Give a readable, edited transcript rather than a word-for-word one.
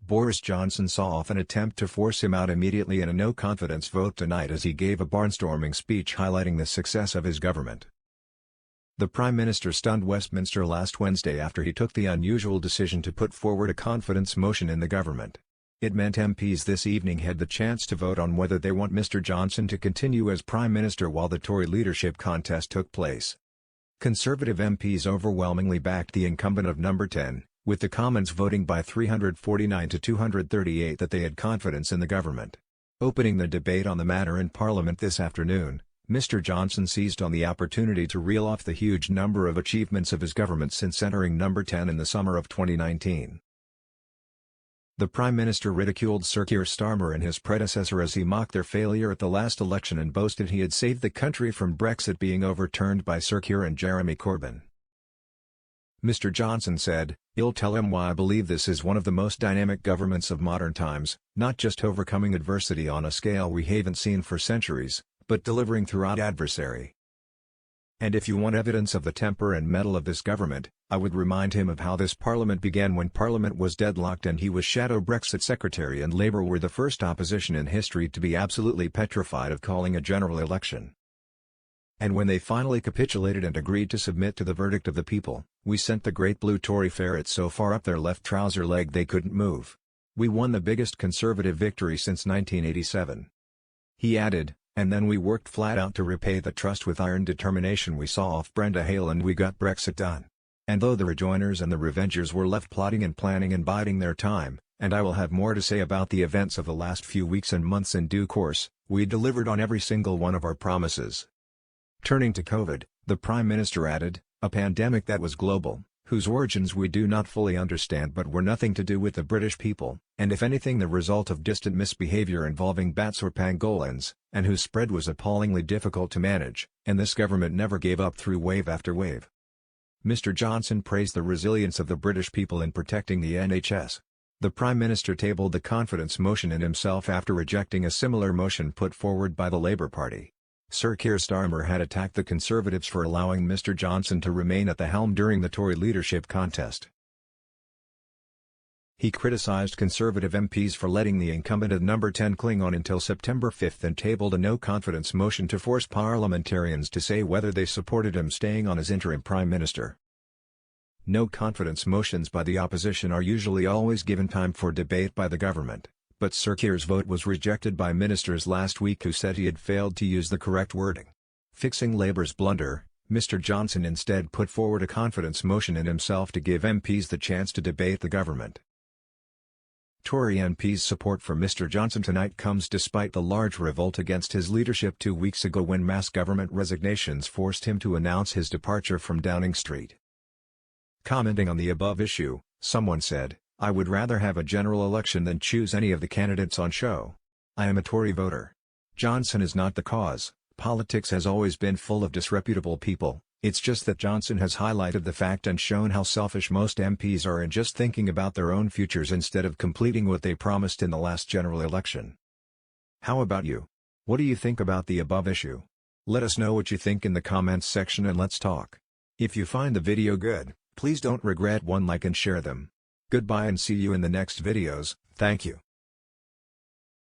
Boris Johnson saw off an attempt to force him out immediately in a no-confidence vote tonight as he gave a barnstorming speech highlighting the success of his government. The Prime Minister stunned Westminster last Wednesday after he took the unusual decision to put forward a confidence motion in the government. It meant MPs this evening had the chance to vote on whether they want Mr. Johnson to continue as Prime Minister while the Tory leadership contest took place. Conservative MPs overwhelmingly backed the incumbent of No. 10, with the Commons voting by 349 to 238 that they had confidence in the government. Opening the debate on the matter in Parliament this afternoon, Mr. Johnson seized on the opportunity to reel off the huge number of achievements of his government since entering No. 10 in the summer of 2019. The Prime Minister ridiculed Sir Keir Starmer and his predecessor as he mocked their failure at the last election and boasted he had saved the country from Brexit being overturned by Sir Keir and Jeremy Corbyn. Mr. Johnson said, "You'll tell him why I believe this is one of the most dynamic governments of modern times, not just overcoming adversity on a scale we haven't seen for centuries, but delivering throughout adversary. And if you want evidence of the temper and mettle of this government, I would remind him of how this Parliament began when Parliament was deadlocked and he was Shadow Brexit Secretary and Labour were the first opposition in history to be absolutely petrified of calling a general election. And when they finally capitulated and agreed to submit to the verdict of the people, we sent the great blue Tory ferrets so far up their left trouser leg they couldn't move. We won the biggest Conservative victory since 1987. He added, "And then we worked flat out to repay the trust with iron determination. We saw off Brenda Hale and we got Brexit done. And though the rejoiners and the revengers were left plotting and planning and biding their time, and I will have more to say about the events of the last few weeks and months in due course, we delivered on every single one of our promises." Turning to COVID, the Prime Minister added, "A pandemic that was global, whose origins we do not fully understand but were nothing to do with the British people, and if anything the result of distant misbehaviour involving bats or pangolins, and whose spread was appallingly difficult to manage, and this government never gave up through wave after wave." Mr. Johnson praised the resilience of the British people in protecting the NHS. The Prime Minister tabled the confidence motion in himself after rejecting a similar motion put forward by the Labour Party. Sir Keir Starmer had attacked the Conservatives for allowing Mr. Johnson to remain at the helm during the Tory leadership contest. He criticised Conservative MPs for letting the incumbent of No. 10 cling on until September 5 and tabled a no-confidence motion to force parliamentarians to say whether they supported him staying on as interim Prime Minister. No-confidence motions by the opposition are usually always given time for debate by the government, but Sir Keir's vote was rejected by ministers last week who said he had failed to use the correct wording. Fixing Labour's blunder, Mr. Johnson instead put forward a confidence motion in himself to give MPs the chance to debate the government. Tory MPs' support for Mr. Johnson tonight comes despite the large revolt against his leadership 2 weeks ago when mass government resignations forced him to announce his departure from Downing Street. Commenting on the above issue, someone said, "I would rather have a general election than choose any of the candidates on show. I am a Tory voter. Johnson is not the cause. Politics has always been full of disreputable people, it's just that Johnson has highlighted the fact and shown how selfish most MPs are in just thinking about their own futures instead of completing what they promised in the last general election." How about you? What do you think about the above issue? Let us know what you think in the comments section and let's talk. If you find the video good, please don't regret one like and share them. Goodbye and see you in the next videos, thank you.